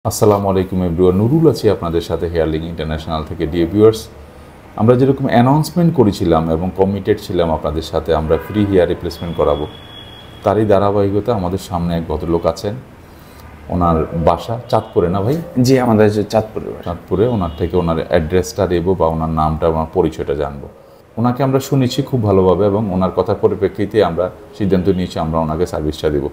আসসালামু আলাইকুম এভরিওয়ান, নুরুল আছি আপনাদের সাথে হেয়ারলিং ইন্টারন্যাশনাল থেকে। ডিয়ার ভিউয়ার্স, আমরা যেরকম অ্যানাউন্সমেন্ট করেছিলাম এবং কমিটেড ছিলাম আপনাদের সাথে আমরা ফ্রি হেয়ার রিপ্লেসমেন্ট করাবো, তারই ধারাবাহিকতা আমাদের সামনে এক ভদ্রলোক আছেন। ওনার বাসা চাঁদপুরে, না ভাই? জি, আমাদের চাঁদপুরে। চাঁদপুরে। ওনার থেকে ওনার অ্যাড্রেসটা দেবো বা ওনার নামটা, ওনার পরিচয়টা জানবো। ওনাকে আমরা শুনেছি খুব ভালোভাবে এবং ওনার কথার পরিপ্রেক্ষিতে আমরা সিদ্ধান্ত নিয়েছি আমরা ওনাকে সার্ভিসটা দেবো।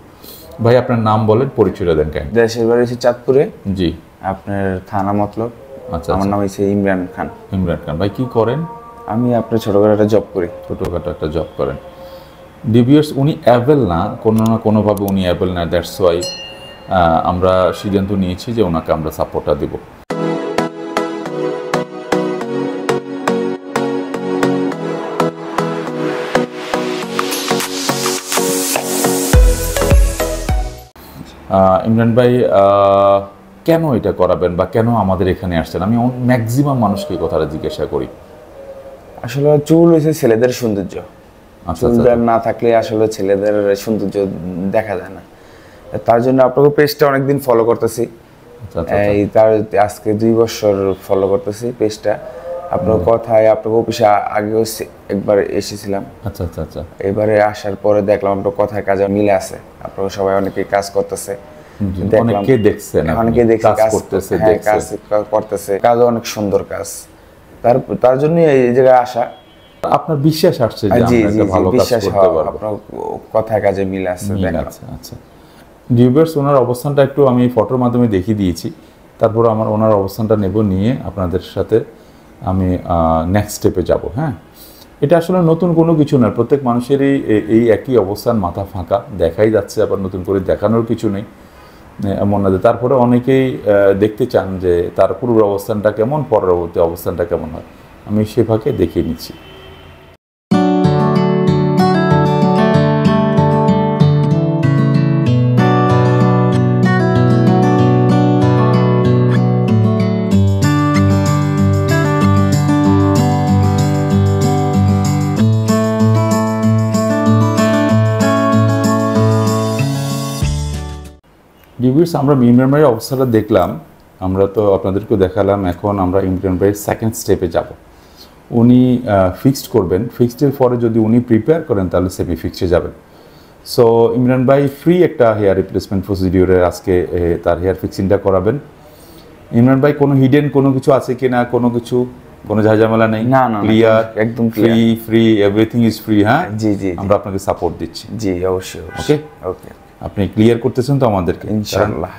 ভাই, আপনার নাম বলেন, পরিচয়টা দেন কেন? দেশের বাড়ি হচ্ছে চাঁদপুরে। জি। আপনার থানা মতলব। আচ্ছা, আমার নাম হচ্ছে ইমরান খান। ইমরান খান ভাই, কি করেন? আমি আপনার ছোটখাটো একটা জব করি। ছোটোখাটো একটা জব করেন। ডিভিয়ার্স, উনি অ্যাভেল না, কোনো না কোনোভাবে উনি অ্যাভেল না। দ্যাটস ওয়াই আমরা সিদ্ধান্ত নিয়েছি যে ওনাকে আমরা সাপোর্টটা দেবো। ইমরান ভাই, কেন এটা করাবেন বা কেন আমাদের এখানে আসছেন? আমি ম্যাক্সিমাম মানুষকে এই কথাটা জিজ্ঞাসা করি। আসলে চুল হচ্ছে ছেলেদের সৌন্দর্য। চুলটা না থাকলে আসলে ছেলেদের সৌন্দর্য দেখা যায় না। তার জন্য আপনাকে পেজটা অনেকদিন ফলো করতেছি। এই তার আজকে 2 বছর ফলো করতেছি পেজটা। আপনার কথায় আপনাকে অফিসে আগেও একবার এসেছিলাম। আচ্ছা আচ্ছা আচ্ছা। এবারে আসার পরে দেখলাম আপনার কথায় কাজে মিলে আছে। আপনারা সবাই অনেকে কাজ করতেছে, অনেকে দেখছেন, অনেকে দেখছে কাজ করতেছে, কাজও অনেক সুন্দর কাজ। তার জন্য এই জায়গায় আসা। আপনার বিশ্বাস আসছে যে আমরা একটা ভালো কাজ করতে পারবো। আপনার কথায় কাজে মিলে আছে। আচ্ছা। ডিউবার্স, ওনার অবস্থানটা একটু আমি ফটোর মাধ্যমে দেখিয়ে দিয়েছি। তারপর আমার ওনার অবস্থানটা নেব, নিয়ে আপনাদের সাথে আমি নেক্সট স্টেপে যাব। হ্যাঁ, এটা আসলে নতুন কোনো কিছু নয়। প্রত্যেক মানুষেরই এই একই অবস্থান, মাথা ফাঁকা দেখাই যাচ্ছে, আবার নতুন করে দেখানোর কিছু নেই এমন না। তারপরে অনেকেই দেখতে চান যে তার পূর্ব অবস্থানটা কেমন, পরবর্তী অবস্থানটা কেমন হয়। আমি সেভাবে দেখিয়ে নিচ্ছি। ডিভিউস, আমরা ইমরান ভাইয়ের অবস্থাটা দেখলাম, আমরা তো আপনাদেরকেও দেখালাম। এখন আমরা ইমরান ভাইয়ের সেকেন্ড স্টেপে যাব। উনি ফিক্সড করবেন। ফিক্সডের পরে যদি উনি প্রিপেয়ার করেন তাহলে সেমি ফিক্সডে যাবেন। সো ইমরান ভাই ফ্রি একটা হেয়ার রিপ্লেসমেন্ট প্রসিডিওরে আজকে তার হেয়ার ফিক্সিংটা করাবেন। ইমরান ভাই, কোনো হিডেন কোনো কিছু আছে কিনা? কোনো কিছু, কোনো ঝামেলা নেই? না, ক্লিয়ার, একদম ফ্রি, এভরিথিং ইজ ফ্রি। হ্যাঁ জি, আমরা আপনাকে সাপোর্ট দিচ্ছি। জি, অবশ্যই। ওকে, আপনি ক্লিয়ার করতেছেন তো আমাদেরকে? ইনশাআল্লাহ।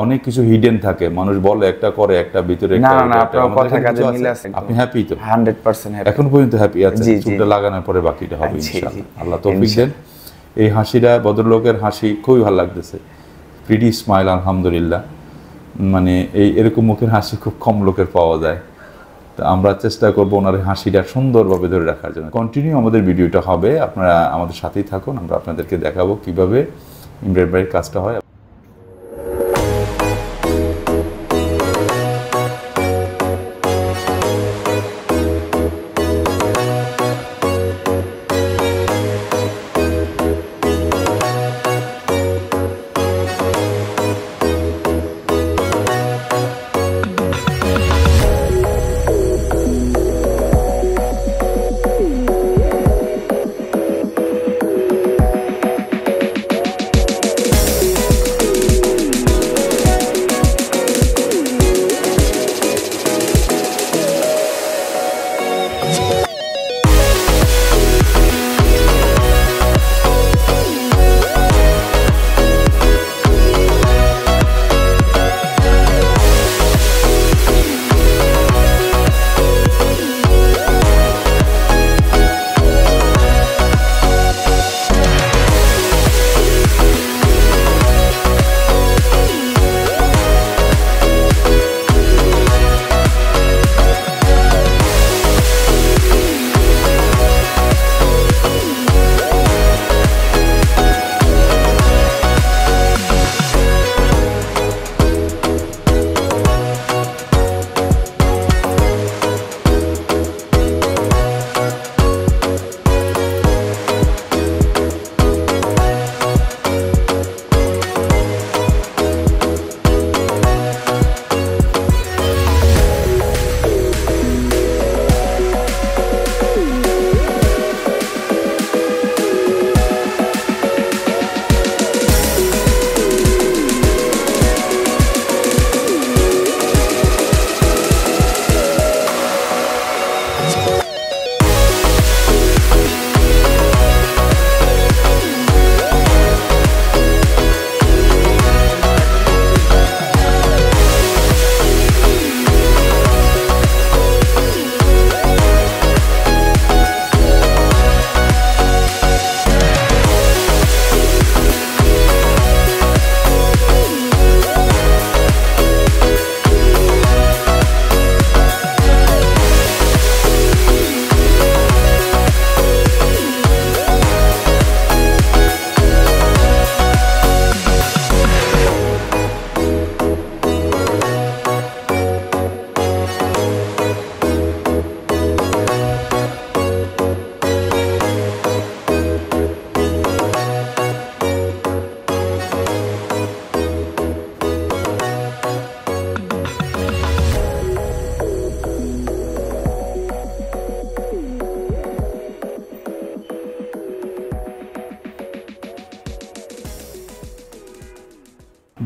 অনেক কিছু হিডেন থাকে, মানুষ বলে একটা করে একটা, ভিতরে না, আপনার কথা কাজে মিলে আছে। আপনি হ্যাপি তো? 100% হ্যাপি। এখন পর্যন্ত হ্যাপি আছেন? চুলটা লাগানোর পরে বাকিটা হবে ইনশাআল্লাহ। আল্লাহ তৌফিক দেন। এই হাসিটা, ভদ্রলোকের হাসি খুবই ভালো লাগতেছে। প্রিটি স্মাইল, আলহামদুলিল্লাহ। মানে এরকম মুখের হাসি খুব কম লোকের পাওয়া যায়। তো আমরা চেষ্টা করবো ওনার হাসিটা সুন্দরভাবে ধরে রাখার জন্য। কন্টিনিউ আমাদের ভিডিওটা হবে, আপনারা আমাদের সাথেই থাকুন। আমরা আপনাদেরকে দেখাবো কিভাবে ইমরান ভাইয়ের কাজটা হয়।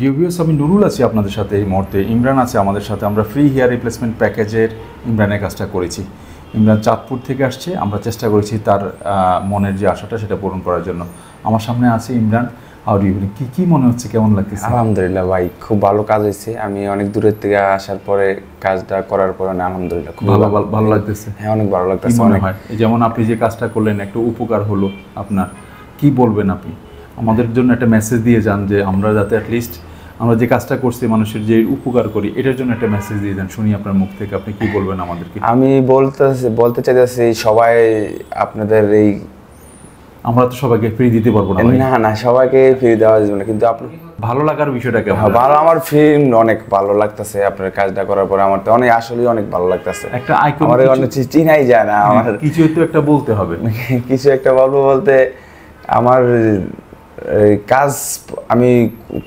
ডিউবিএস আমি নুরুল আছি আপনাদের সাথে এই মুহূর্তে, ইমরান আছে আমাদের সাথে। আমরা ফ্রি হেয়ার রিপ্লেসমেন্ট প্যাকেজের ইমরানের কাজটা করেছি। ইমরান চাঁদপুর থেকে আসছে, আমরা চেষ্টা করেছি তার মনের যে আশাটা সেটা পূরণ করার জন্য। আমার সামনে আছে ইমরান। আর কি মনে হচ্ছে, কেমন লাগতেছে? আলহামদুলিল্লাহ ভাই, খুব ভালো কাজ হয়েছে। আমি অনেক দূরের থেকে আসার পরে কাজটা করার পরে আলহামদুলিল্লাহ খুব ভালো লাগতেছে। হ্যাঁ, অনেক ভালো লাগতেছে। মনে হয় যেমন আপনি যে কাজটা করলেন একটা উপকার হলো আপনার, কি বলবেন আপনি? আমাদের জন্য একটা মেসেজ দিয়ে যান যে আমরা যাতে অ্যাটলিস্ট আমরা যে কাজটা করছি মানুষের যে উপকার করি, এটার জন্য একটা মেসেজ দিয়ে যান, শুনি আপনার মুখ থেকে। আপনি কি বলবেন আমাদেরকে? আমি বলতে চাইতেছি সবাই আপনাদের এই, আমরা তো সবাইকে ফ্রি দিতে পারবো না। না সবাইকে ফ্রি দেওয়া যাবে না, কিন্তু আপনি ভালো লাগার বিষয়টা কেমন? ভালো, আমার ফিল্ম অনেক ভালো লাগতেছে আপনার কাজটা করার পরে। আমার তো আসলে অনেক ভালো লাগতেছে। একটা আমার অনেক চিনাই যায় না, আমার কিছু তো একটা বলতে হবে। কিছু একটা বলবো বলতে, আমার কাজ আমি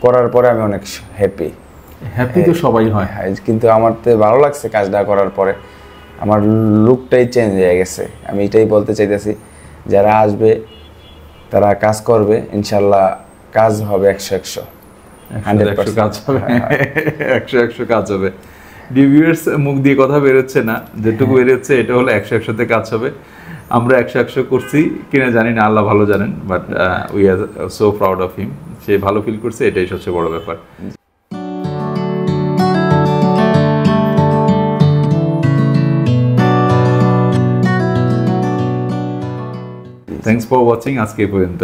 করার পরে আমি অনেক হ্যাপি তো সবাই হয়, কিন্তু আমার তো ভালো লাগছে কাজটা করার পরে। আমার লুকটাই চেঞ্জ হয়ে গেছে। আমি এটাই বলতে চাইতেছি, যারা আসবে তারা কাজ করবে, ইনশাল্লাহ কাজ হবে 100 কাজ হবে, 100 কাজ হবে। ডিভিউয়ার্স মুখ দিয়ে কথা বেরোচ্ছে না, যেটুকু বেরোচ্ছে এটা হলো 100 কাজ হবে। আমরা 100 করছি কিনা জানি না, আল্লাহ ভালো জানেন, but we are so proud of him. সে ভালো ফিল করছে, এটাই সবচেয়ে বড় ব্যাপার। থ্যাংকস ফর ওয়াচিং, আজকে এই পর্যন্ত।